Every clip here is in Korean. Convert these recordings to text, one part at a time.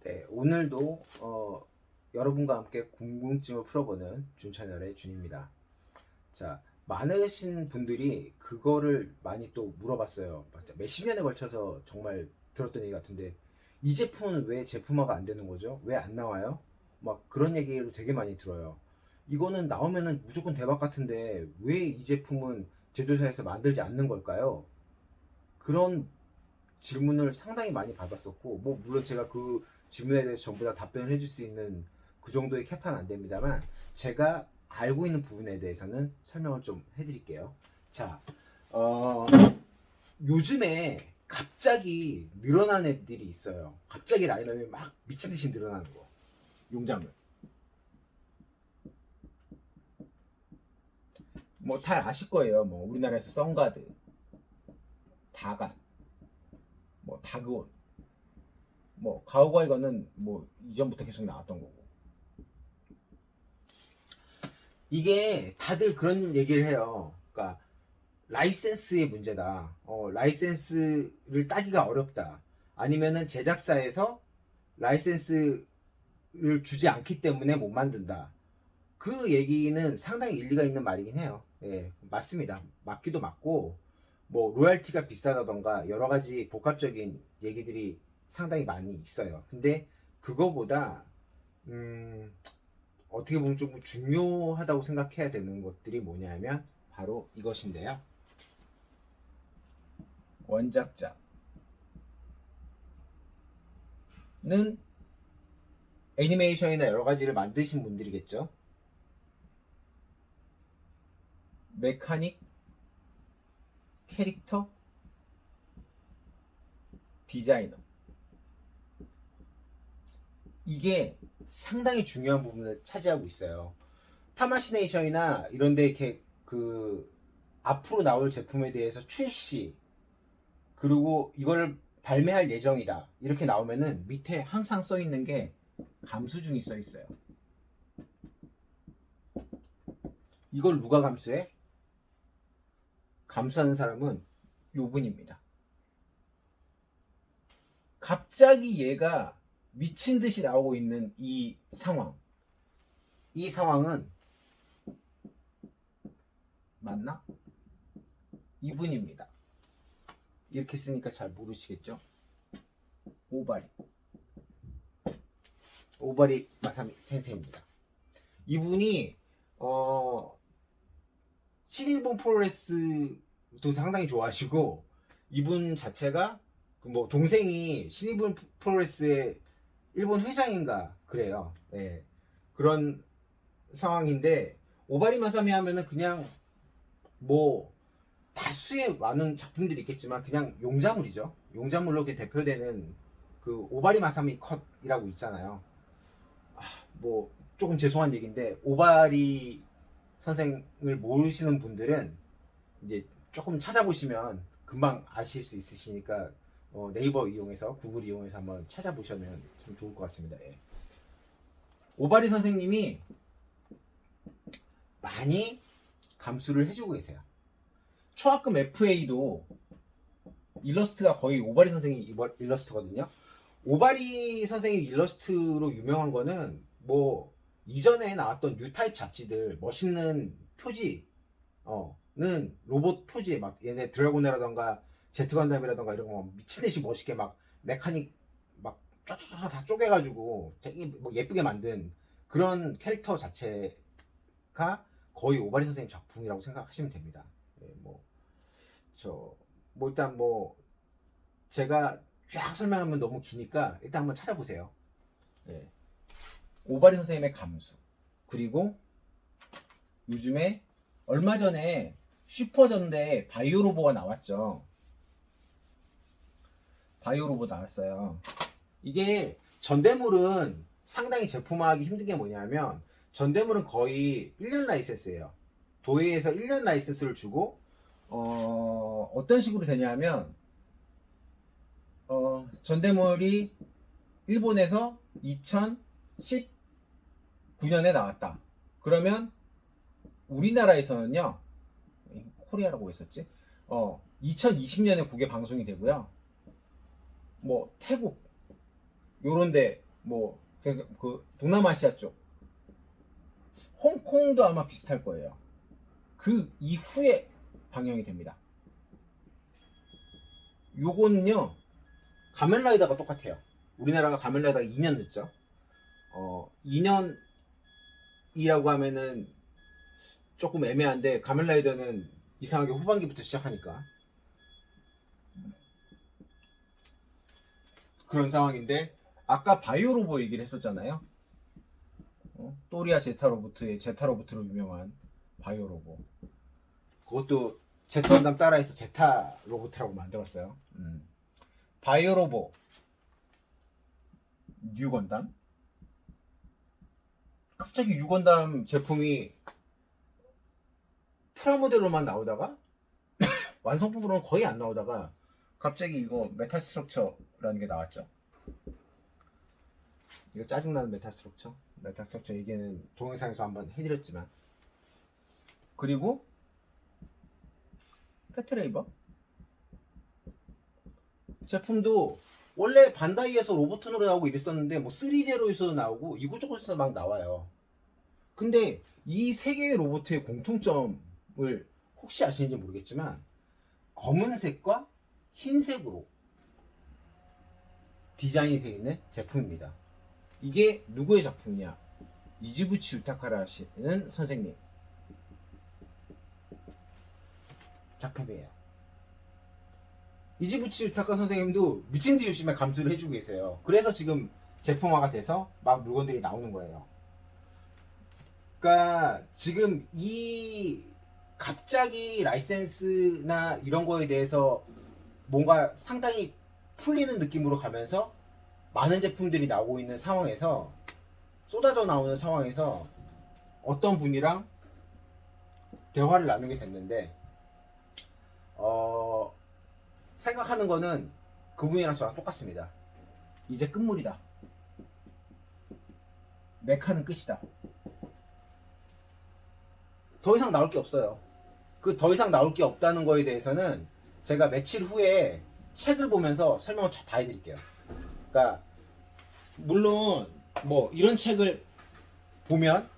네, 오늘도 여러분과 함께 궁금증을 풀어보는 준 채널의 준입니다. 자, 많으신 분들이 그거를 많이 또 물어봤어요. 몇십 년에 걸쳐서 정말 들었던 얘기 같은데, 이 제품은 왜 제품화가 안 되는 거죠? 왜 안 나와요? 막 그런 얘기를 되게 많이 들어요. 이거는 나오면은 무조건 대박 같은데 왜 이 제품은 제조사에서 만들지 않는 걸까요? 그런 질문을 상당히 많이 받았었고, 뭐 물론 제가 그 질문에 대해서 전부 다 답변을 해줄 수 있는 그 정도의 캐파는 안 됩니다만, 제가 알고 있는 부분에 대해서는 설명을 좀 해드릴게요. 자, 어, 요즘에 갑자기 늘어난 애들이 있어요. 갑자기 라인업이 막 미친 듯이 늘어나는 거. 용자물. 뭐 다 아실 거예요. 뭐 우리나라에서 선가드, 다간, 뭐 다그온, 뭐 가오가이거는 뭐 이전부터 계속 나왔던 거고. 이게 다들 그런 얘기를 해요. 그러니까 라이센스의 문제다. 라이센스를 따기가 어렵다. 아니면은 제작사에서 라이센스를 주지 않기 때문에 못 만든다. 그 얘기는 상당히 일리가 있는 말이긴 해요. 예, 맞습니다. 맞기도 맞고, 뭐 로얄티가 비싸다던가 여러 가지 복합적인 얘기들이 상당히 많이 있어요. 근데 그거보다 어떻게 보면 좀 중요하다고 생각해야 되는 것들이 뭐냐면 바로 이것인데요. 원작자는 애니메이션이나 여러 가지를 만드신 분들이겠죠. 메카닉, 캐릭터, 디자이너. 이게 상당히 중요한 부분을 차지하고 있어요. 타마시네이션이나 이런 데 이렇게 그 앞으로 나올 제품에 대해서 출시, 그리고 이걸 발매할 예정이다, 이렇게 나오면은 밑에 항상 써 있는 게 감수중이 써 있어요. 이걸 누가 감수해? 감수하는 사람은 요 분입니다. 갑자기 얘가 미친 듯이 나오고 있는 이 상황. 이 상황은 맞나? 이분입니다. 이렇게 쓰니까 잘 모르시겠죠? 오바리. 오바리 마사미 센세입니다. 이분이 신일본 프로레스도 상당히 좋아하시고, 이분 자체가 그 뭐 동생이 신일본 프로레스의 일본 회장인가 그래요. 예. 그런 상황인데, 오바리 마사미 하면은 그냥 뭐 다수의 많은 작품들이 있겠지만 그냥 용자물이죠. 용자물로 이렇게 대표되는 그 오바리 마사미 컷이라고 있잖아요. 뭐 조금 죄송한 얘기인데, 오바리 선생을 모르시는 분들은 이제 조금 찾아보시면 금방 아실 수 있으시니까, 네이버 이용해서, 구글 이용해서 한번 찾아보시면 참 좋을 것 같습니다. 예. 오바리 선생님이 많이 감수를 해주고 계세요. 초합금 FA도 일러스트가 거의 오바리 선생님 일러스트거든요. 오바리 선생님 일러스트로 유명한 거는 뭐 이전에 나왔던 뉴타입 잡지들 멋있는 표지, 는 로봇 표지, 막 얘네 드래곤이라던가 제트건담이라던가 이런 거 미친듯이 멋있게 막 메카닉 막 쫙쫙쫙 다 쪼개가지고 되게 뭐 예쁘게 만든 그런 캐릭터 자체가 거의 오바리 선생님 작품이라고 생각하시면 됩니다. 예, 뭐 일단 뭐 제가 쫙 설명하면 너무 기니까 일단 한번 찾아보세요. 예. 오바리 선생님의 감수, 그리고 요즘에 얼마 전에 슈퍼전대 바이오로보가 나왔죠. 바이오로보 나왔어요. 이게 전대물은 상당히 제품화하기 힘든 게 뭐냐면, 전대물은 거의 1년 라이센스예요. 도에에서 1년 라이센스를 주고, 어떤 식으로 되냐면, 전대물이 일본에서 2019년에 나왔다. 그러면 우리나라에서는요, 코리아라고 했었지? 2020년에 그게 방송이 되고요. 뭐 태국 요런데 그 동남아시아 쪽, 홍콩도 아마 비슷할 거예요. 그 이후에 방영이 됩니다. 요거는요, 가면라이더가 똑같아요. 우리나라가 가면라이더가 2년 늦죠. 2년이라고 하면은 조금 애매한데, 가면라이더는 이상하게 후반기부터 시작하니까 그런 상황인데, 아까 바이오로보 얘기를 했었잖아요. 또리아 제타로봇으로 유명한 바이오로보. 그것도 제트 건담 따라해서 제타 로봇이라고 만들었어요. 바이오로보, 뉴 건담. 갑자기 뉴 건담 제품이 프라모델로만 나오다가 완성품으로는 거의 안 나오다가 갑자기 이거 메탈 스트럭처라는 게 나왔죠. 이거 짜증나는 메탈 스트럭처. 메탈 스트럭처 얘기는 동영상에서 한번 해드렸지만, 그리고 패트레이버 제품도 원래 반다이에서 로보톤으로 나오고 이랬었는데, 뭐 3제로에서 나오고 이곳저곳에서 막 나와요. 근데 이 세 개의 로봇의 공통점을 혹시 아시는지 모르겠지만, 검은색과 흰색으로 디자인이 되어 있는 제품입니다. 이게 누구의 작품이냐? 이지부치 유타카라시는 선생님 작품이에요. 이지부치 유타카 선생님도 미친 듯이 열심히 감수를 해주고 계세요. 그래서 지금 제품화가 돼서 막 물건들이 나오는 거예요. 그러니까 지금 이 갑자기 라이센스나 이런 거에 대해서 뭔가 상당히 풀리는 느낌으로 가면서 많은 제품들이 나오고 있는 상황에서, 쏟아져 나오는 상황에서 어떤 분이랑 대화를 나누게 됐는데, 생각하는 거는 그분이랑 저랑 똑같습니다. 이제 끝물이다. 메카는 끝이다. 더 이상 나올 게 없어요. 그 더 이상 나올 게 없다는 거에 대해서는 제가 며칠 후에 책을 보면서 설명을 다 해드릴게요. 그러니까 물론 뭐 이런 책을 보면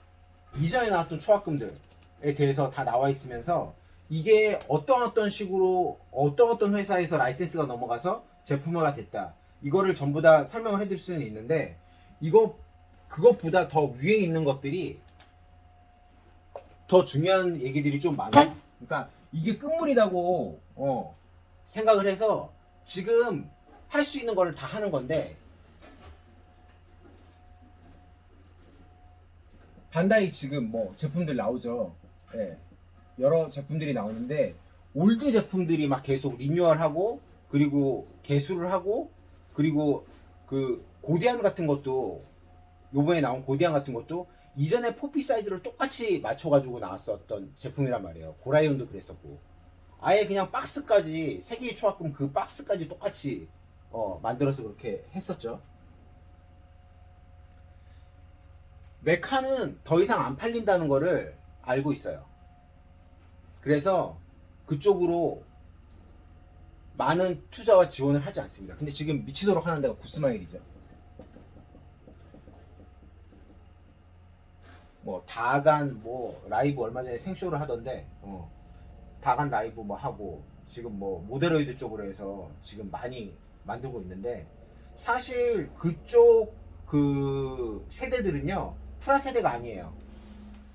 이전에 나왔던 초합금들에 대해서 다 나와 있으면서, 이게 어떤 식으로 어떤 회사에서 라이센스가 넘어가서 제품화가 됐다, 이거를 전부 다 설명을 해드릴 수는 있는데, 그것보다 더 위에 있는 것들이, 더 중요한 얘기들이 좀 많아요. 그러니까 이게 끝물이라고 생각을 해서 지금 할 수 있는 거를 다 하는 건데, 반다이 지금 뭐 제품들 나오죠. 예. 여러 제품들이 나오는데, 올드 제품들이 막 계속 리뉴얼하고, 그리고 개수를 하고, 그리고 그 고디안 같은 것도, 요번에 나온 고디안 같은 것도 이전에 포피 사이즈를 똑같이 맞춰가지고 나왔었던 제품이란 말이에요. 고라이온도 그랬었고, 아예 그냥 박스까지, 세계의 초합금 그 박스까지 똑같이 만들어서 그렇게 했었죠. 메카는 더 이상 안 팔린다는 거를 알고 있어요. 그래서 그쪽으로 많은 투자와 지원을 하지 않습니다. 근데 지금 미치도록 하는 데가 구스마일이죠. 뭐 다간 뭐 라이브 얼마 전에 생쇼를 하던데, 다간 라이브 뭐 하고, 지금 뭐 모데로이드 쪽으로 해서 지금 많이 만들고 있는데, 사실 그쪽 그 세대들은요 프라 세대가 아니에요.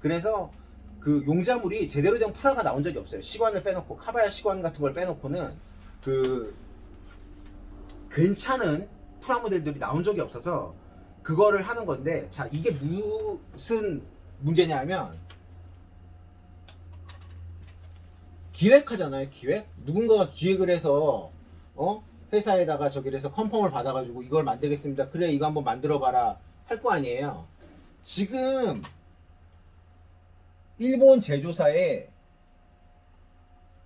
그래서 그 용자물이 제대로 된 프라가 나온 적이 없어요. 시관을 빼놓고, 카바야 시관 같은 걸 빼놓고는 그 괜찮은 프라 모델들이 나온 적이 없어서 그거를 하는 건데, 자, 이게 무슨 문제냐면, 기획하잖아요. 기획. 누군가가 기획을 해서 회사에다가 저기를 해서 컨펌을 받아가지고 이걸 만들겠습니다, 그래 이거 한번 만들어봐라 할 거 아니에요. 지금 일본 제조사에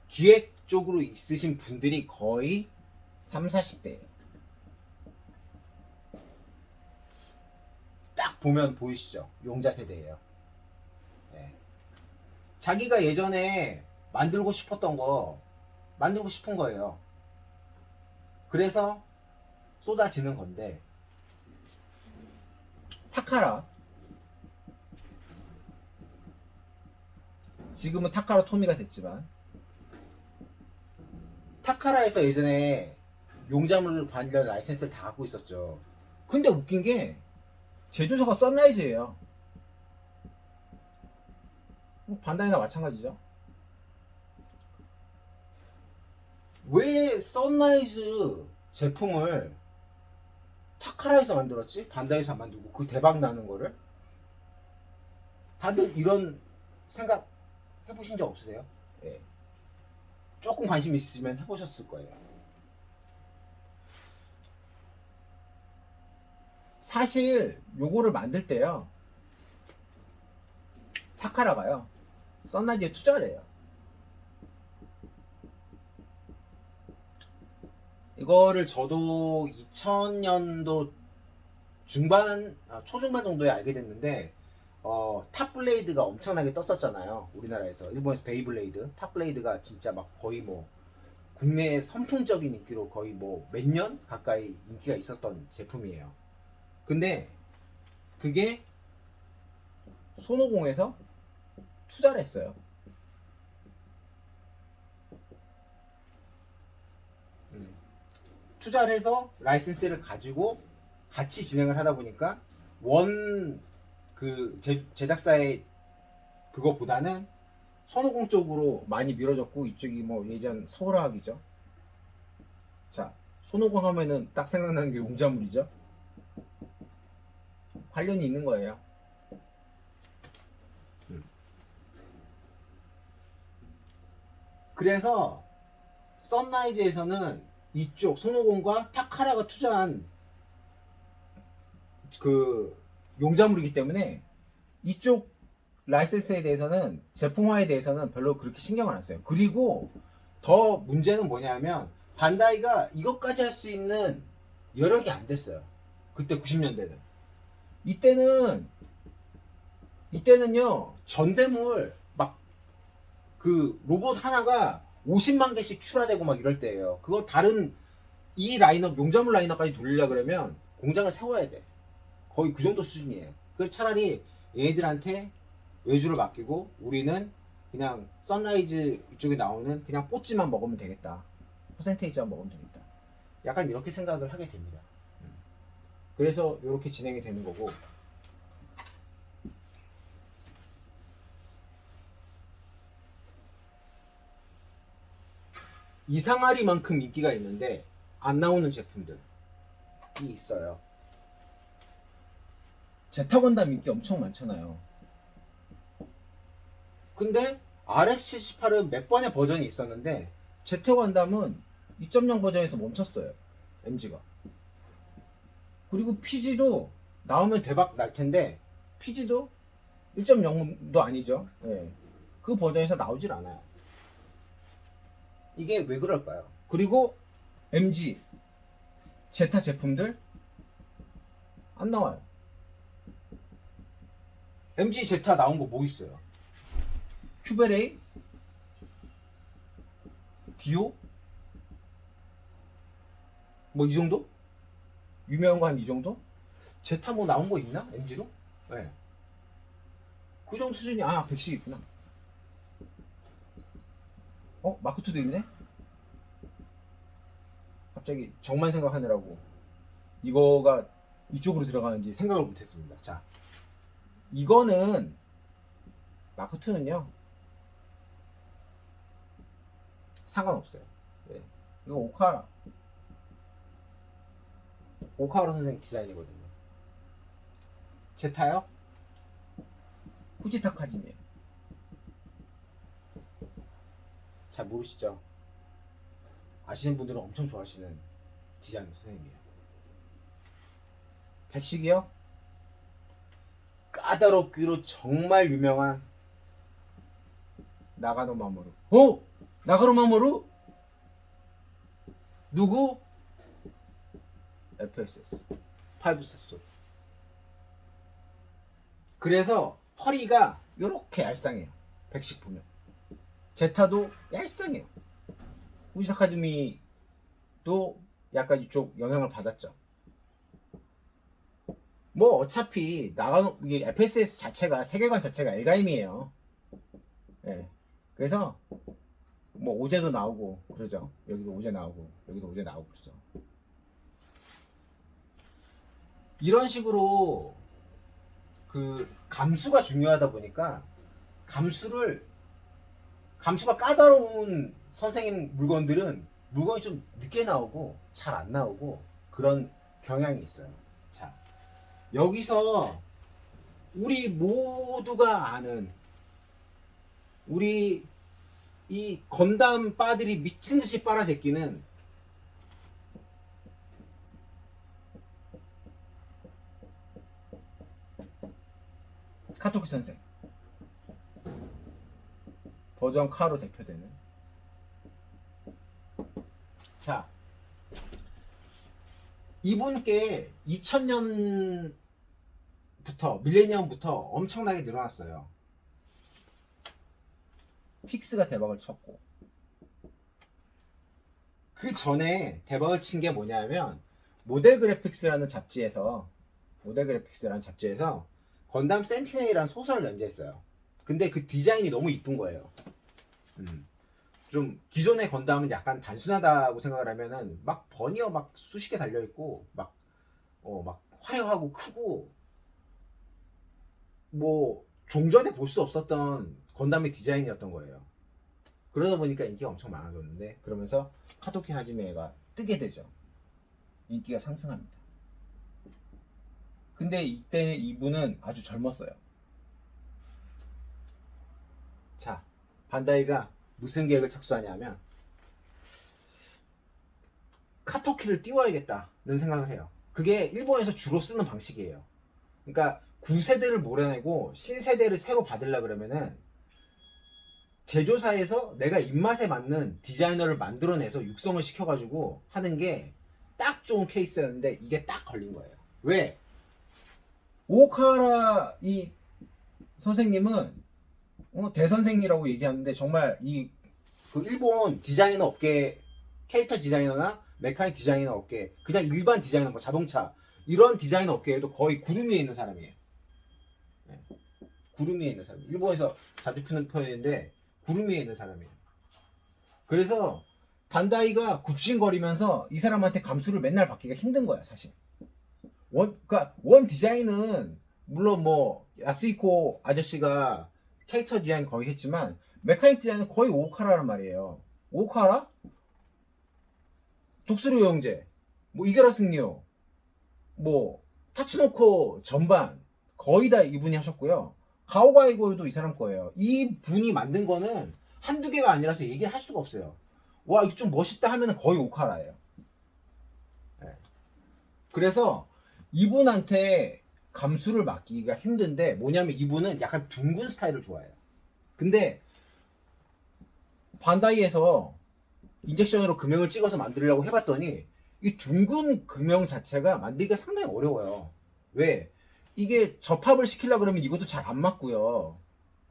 기획 쪽으로 있으신 분들이 거의 3, 40대예요. 딱 보면 보이시죠? 용자 세대예요. 네. 자기가 예전에 만들고 싶었던 거 만들고 싶은 거예요. 그래서 쏟아지는 건데, 타카라, 지금은 타카라 토미가 됐지만, 타카라에서 예전에 용자물 관련 라이센스를 다 갖고 있었죠. 근데 웃긴 게 제조사가 선라이즈예요. 반다이나 마찬가지죠. 왜 선라이즈 제품을 타카라에서 만들었지? 반다이에서 안 만들고 그 대박 나는 거를? 다들 이런 생각 해보신 적 없으세요? 예. 조금 관심 있으시면 해보셨을 거예요. 사실 요거를 만들 때요, 타카라가요 썬라이즈에 투자를 해요. 이거를 저도 2000년도 중반, 초중반 정도에 알게 됐는데, 탑블레이드가 엄청나게 떴었잖아요. 우리나라에서. 일본에서 베이블레이드. 탑블레이드가 진짜 막 거의 뭐 국내 선풍적인 인기로 거의 뭐 몇 년 가까이 인기가 있었던 제품이에요. 근데 그게 손오공에서 투자를 했어요. 투자를 해서 라이센스를 가지고 같이 진행을 하다 보니까 원 그 제작사의 그거보다는 손오공 쪽으로 많이 밀어졌고, 이쪽이 뭐 예전 서울화학이죠. 자, 손오공 하면은 딱 생각나는 게 용자물이죠. 관련이 있는 거예요. 그래서 선라이즈에서는 이쪽 손오공과 타카라가 투자한 그 용자물이기 때문에 이쪽 라이센스에 대해서는, 제품화에 대해서는 별로 그렇게 신경을 안 써요. 그리고 더 문제는 뭐냐면 반다이가 이것까지 할 수 있는 여력이 안 됐어요. 그때 90년대는. 이때는요 전대물 막 그 로봇 하나가 50만 개씩 출하되고 막 이럴 때예요. 그거 다른 이 라인업, 용자물 라인업까지 돌리려 그러면 공장을 세워야 돼. 거의 그 정도 수준이에요. 그래서 차라리 얘네들한테 외주를 맡기고 우리는 그냥 선라이즈 이쪽에 나오는 그냥 뽀찌만 먹으면 되겠다. 퍼센테이지만 먹으면 되겠다. 약간 이렇게 생각을 하게 됩니다. 그래서 이렇게 진행이 되는 거고, 이상하리만큼 인기가 있는데 안 나오는 제품들이 있어요. 제타건담 인기 엄청 많잖아요. 근데 RX78은 몇 번의 버전이 있었는데 제타건담은 2.0 버전에서 멈췄어요. MG가. 그리고 PG도 나오면 대박 날 텐데 PG도 1.0도 아니죠. 네. 그 버전에서 나오질 않아요. 이게 왜 그럴까요? 그리고 MG 제타 제품들 안 나와요. MG 제타 나온 거 뭐 있어요? 큐베레이, 디오, 뭐 이 정도? 유명한 거 한 이 정도? 제타 뭐 나온 거 있나? MG로? 네. 그 정도 수준이, 100씩 있구나. 마크2도 있네? 갑자기 정만 생각하느라고 이거가 이쪽으로 들어가는지 생각을 못했습니다. 자, 이거는 마크2는요 상관없어요. 네. 이거 오카하라 선생 디자인이거든요. 제타요? 후지타 카짐이에요. 잘 모르시죠? 아시는 분들은 엄청 좋아하시는 디자인 선생님이에요. 백식이요? 까다롭기로 정말 유명한 나가노 마모루. 나가노 마모루? 누구? FSS 5 세소. 그래서 허리가 요렇게 얄쌍해요. 백식 보면. 제타도 얄쌍해요. 후지사카즈미도 약간 이쪽 영향을 받았죠. 뭐 어차피 나가 이게 FSS 자체가 세계관 자체가 엘가임이에요. 예. 그래서 뭐 오제도 나오고 그러죠. 여기도 오제 나오고 여기도 오제 나오고 그러죠. 이런 식으로 그 감수가 중요하다 보니까 감수를 감수가 까다로운 선생님 물건들은 물건이 좀 늦게 나오고 잘 안 나오고 그런 경향이 있어요. 자, 여기서 우리 모두가 아는 우리 이 건담 바들이 미친 듯이 빨아제끼는 카토키 선생 버전 카로 대표되는. 자, 이분께 2000년부터 밀레니엄부터 엄청나게 늘어났어요. 픽스가 대박을 쳤고 그 전에 대박을 친 게 뭐냐면 모델 그래픽스라는 잡지에서 건담 센티넬이라는 소설을 연재했어요. 근데 그 디자인이 너무 이쁜 거예요. 좀 기존의 건담은 약간 단순하다고 생각을 하면은 막 버니어 막 수십 개 달려 있고 막 화려하고 크고 뭐 종전에 볼 수 없었던 건담의 디자인이었던 거예요. 그러다 보니까 인기가 엄청 많아졌는데 그러면서 카토키 하지메가 뜨게 되죠. 인기가 상승합니다. 근데 이때 이분은 아주 젊었어요. 자, 반다이가 무슨 계획을 착수하냐면 카토키를 띄워야겠다는 생각을 해요. 그게 일본에서 주로 쓰는 방식이에요. 그러니까 9세대를 몰아내고 신세대를 새로 받으려 그러면은 제조사에서 내가 입맛에 맞는 디자이너를 만들어내서 육성을 시켜가지고 하는 게 딱 좋은 케이스였는데 이게 딱 걸린 거예요. 왜? 오카라 이 선생님은 대선생이라고 얘기하는데 정말 이 그 일본 디자이너 업계 캐릭터 디자이너나 메카닉 디자이너 업계 그냥 일반 디자이너 뭐 자동차 이런 디자이너 업계에도 거의 구름 위에 있는 사람이에요. 네. 구름 위에 있는 사람. 일본에서 자주 표는 표현인데 구름 위에 있는 사람이에요. 그래서 반다이가 굽신거리면서 이 사람한테 감수를 맨날 받기가 힘든 거야 사실. 그러니까 원 디자인은 물론 뭐 야스히코 아저씨가 캐릭터 디자인 거의 했지만 메카닉 디자인은 거의 오카라란 말이에요. 오카라? 독수리 영재, 뭐 이게라 승리요, 뭐 타츠노코 전반 거의 다 이분이 하셨고요. 가오가이고도 이 사람 거예요. 이 분이 만든 거는 한두 개가 아니라서 얘기를 할 수가 없어요. 와 이거 좀 멋있다 하면 거의 오카라예요. 네. 그래서 이분한테 감수를 맡기기가 힘든데 뭐냐면 이분은 약간 둥근 스타일을 좋아해요. 근데 반다이에서 인젝션으로 금형을 찍어서 만들려고 해봤더니 이 둥근 금형 자체가 만들기가 상당히 어려워요. 왜? 이게 접합을 시키려 그러면 이것도 잘 안 맞고요.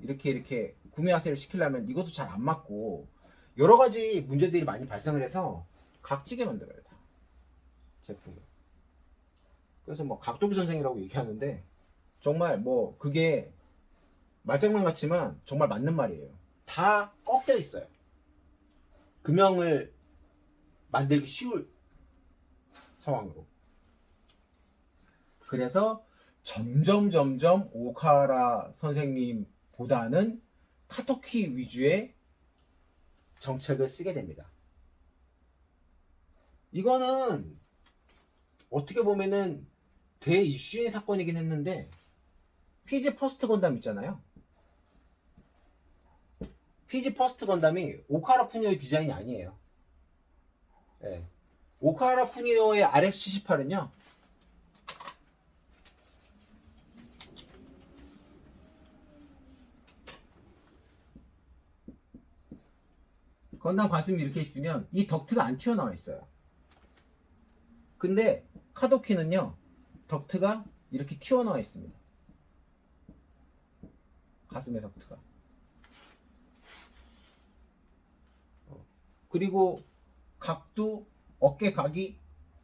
이렇게 구매하세를 시키려면 이것도 잘 안 맞고 여러 가지 문제들이 많이 발생을 해서 각지게 만들어요 다 제품을. 그래서 뭐 각도기 선생이라고 얘기하는데 정말 뭐 그게 말장난 같지만 정말 맞는 말이에요. 다 꺾여 있어요. 금형을 만들기 쉬울 상황으로. 그래서 점점 오카라 선생님보다는 카토키 위주의 정책을 쓰게 됩니다. 이거는 어떻게 보면은 대이슈인 사건이긴 했는데 피지 퍼스트 건담 있잖아요. 피지 퍼스트 건담이 오카라 쿠니오의 디자인이 아니에요. 네. 오카라 쿠니오의 RX78은요. 건담 가슴이 이렇게 있으면 이 덕트가 안 튀어나와 있어요. 근데 카도키는요. 덕트가 이렇게 튀어나와 있습니다. 가슴의 덕트가. 그리고 각도 어깨 각이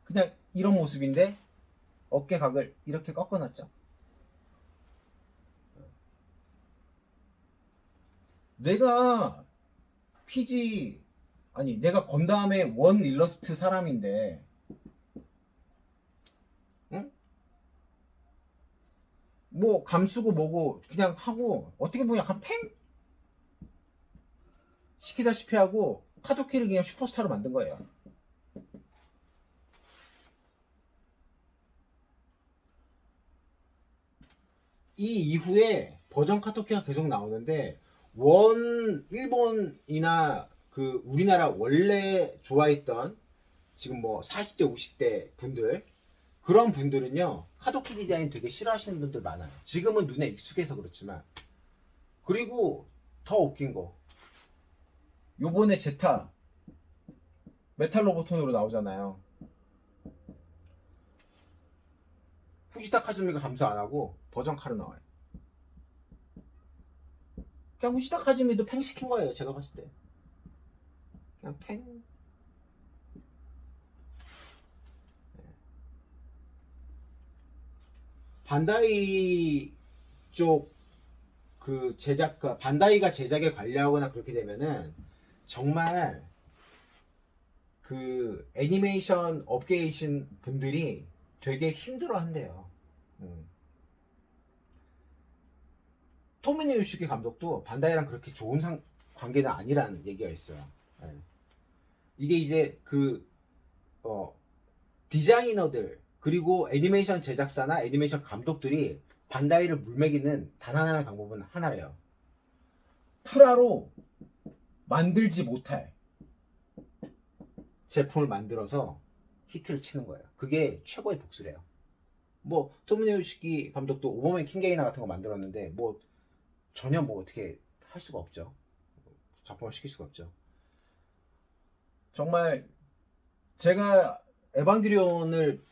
그냥 이런 모습인데 어깨각을 이렇게 꺾어놨죠. 내가 PG 아니 내가 건담의 원 일러스트 사람인데, 응? 뭐 감쓰고 뭐고 그냥 하고 어떻게 보면 약간 팽 시키다시피 하고 카도키를 그냥 슈퍼스타로 만든 거예요. 이 이후에 버전 카토키가 계속 나오는데, 원 일본이나 그 우리나라 원래 좋아했던 지금 뭐 40대 50대 분들, 그런 분들은요 카도키 디자인 되게 싫어하시는 분들 많아요. 지금은 눈에 익숙해서 그렇지만. 그리고 더 웃긴 거, 요번에 제타 메탈 로보톤으로 나오잖아요. 후지타 카즈미가 감수 안 하고 버전 카로 나와요. 그냥 후지타 카즈미도 팽 시킨 거예요. 제가 봤을 때 그냥 팽. 반다이 쪽 그 제작가, 반다이가 제작에 관여하거나 그렇게 되면은 정말 그 애니메이션 업계이신 분들이 되게 힘들어 한대요. 토미노 유시키 감독도 반다이랑 그렇게 좋은 관계는 아니라는 얘기가 있어요. 예. 이게 이제 그 디자이너들 그리고 애니메이션 제작사나 애니메이션 감독들이 반다이를 물매기는 단 하나의 방법은 하나래요. 프라로 만들지 못할 제품을 만들어서 히트를 치는 거예요. 그게 최고의 복수래요. 뭐 토미노유시키 감독도 오버맨 킹게이나 같은 거 만들었는데 뭐 전혀 뭐 어떻게 할 수가 없죠. 작품을 시킬 수가 없죠. 정말 제가 에반게리온을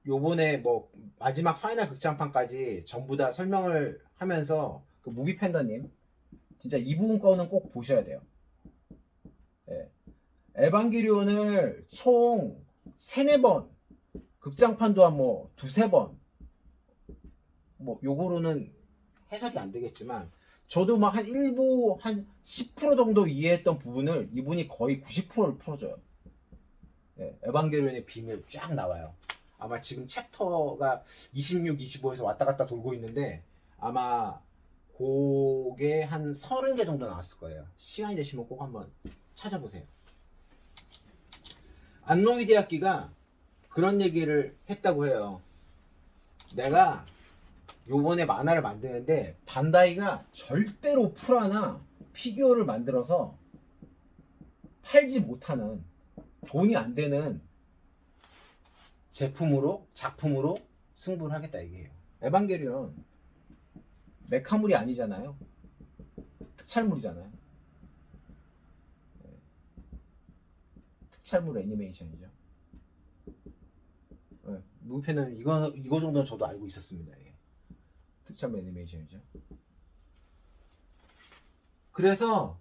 요번에 뭐 마지막 파이널 극장판까지 전부 다 설명을 하면서 그 무비 팬더님 진짜 이 부분 거는 꼭 보셔야 돼요. 예. 에반게리온을 총 3, 4번, 극장판도 한 뭐 두세 번, 뭐 요거로는 해석이 안 되겠지만 저도 막 한 일부 한 10% 정도 이해했던 부분을 이분이 거의 90%를 풀어줘요. 예, 에반게리온의 비밀 쫙 나와요. 아마 지금 챕터가 26, 25에서 왔다 갔다 돌고 있는데 아마 그게 한 30개 정도 나왔을 거예요. 시간이 되시면 꼭 한번 찾아보세요. 안노이 대학기가 그런 얘기를 했다고 해요. 내가 요번에 만화를 만드는데 반다이가 절대로 풀하나 피규어를 만들어서 팔지 못하는, 돈이 안 되는 제품으로, 작품으로 승부를 하겠다 이게요. 에반게리온 메카물이 아니잖아요. 특촬물이잖아요. 특촬물 애니메이션이죠. 네, 무비펜은 이거 정도는 저도 알고 있었습니다. 예. 특촬물 애니메이션이죠. 그래서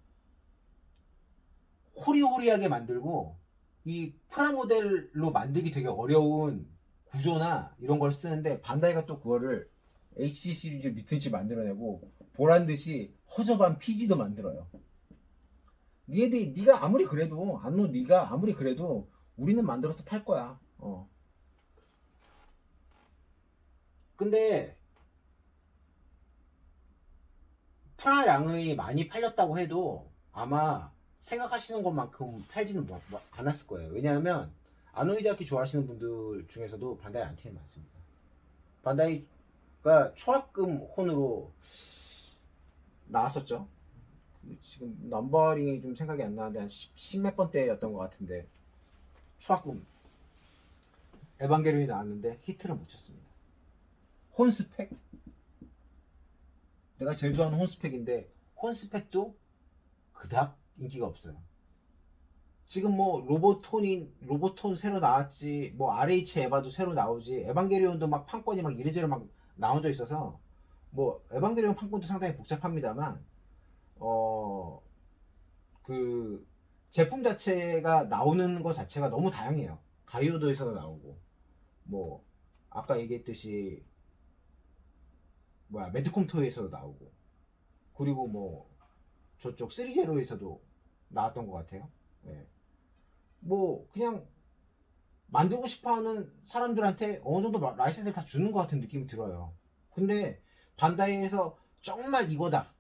호리호리하게 만들고 이 프라모델로 만들기 되게 어려운 구조나 이런 걸 쓰는데 반다이가 또 그거를 HC 시리즈 미트치 만들어내고 보란듯이 허접한 PG도 만들어요. 네가 아무리 그래도 안노 네가 아무리 그래도 우리는 만들어서 팔 거야. 근데 프라량이 많이 팔렸다고 해도 아마 생각하시는 것만큼 팔지는 않았을 거예요. 왜냐하면 아노이 대학기 좋아하시는 분들 중에서도 반다이 안티는 많습니다. 반다이가 초합금 혼으로 나왔었죠. 지금 넘버링이 좀 생각이 안 나는데 한 10몇 번대였던 것 같은데 초합금 에반게리온이 나왔는데 히트를 못 쳤습니다. 혼스펙? 내가 제일 좋아하는 혼스펙인데 혼스펙도 그닥 인기가 없어요. 지금 뭐 로보톤 새로 나왔지, 뭐 RH 에바도 새로 나오지, 에반게리온도 막 판권이 막 이래저래 막 나눠져 있어서 뭐 에반게리온 판권도 상당히 복잡합니다만 그 제품 자체가 나오는 것 자체가 너무 다양해요. 가이오도에서도 나오고 뭐 아까 얘기했듯이 뭐야 매드콤 토이에서도 나오고, 그리고 뭐 저쪽 3제로에서도 나왔던 것 같아요. 예. 뭐 그냥 만들고 싶어하는 사람들한테 어느 정도 라이센스를 다 주는 것 같은 느낌이 들어요. 근데 반다이에서 정말 이거다